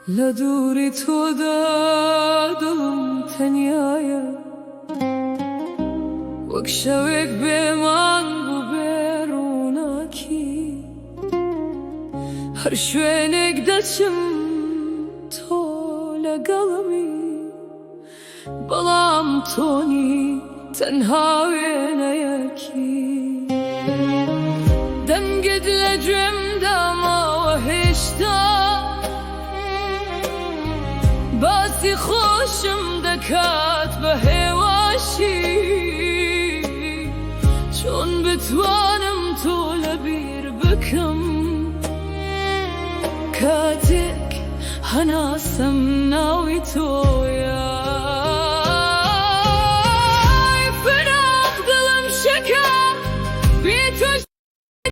لدوري تودا دلم تنيايا وكشوك بمان ببروناكي هر شوينك دچم تو لقلمي بلام توني تنها وينياكي دنقد لجم داما وهشتا باسي خوشم دكات بهواشي چون بتوانم تو لبير بكم كاتك هناسم ناوي تويا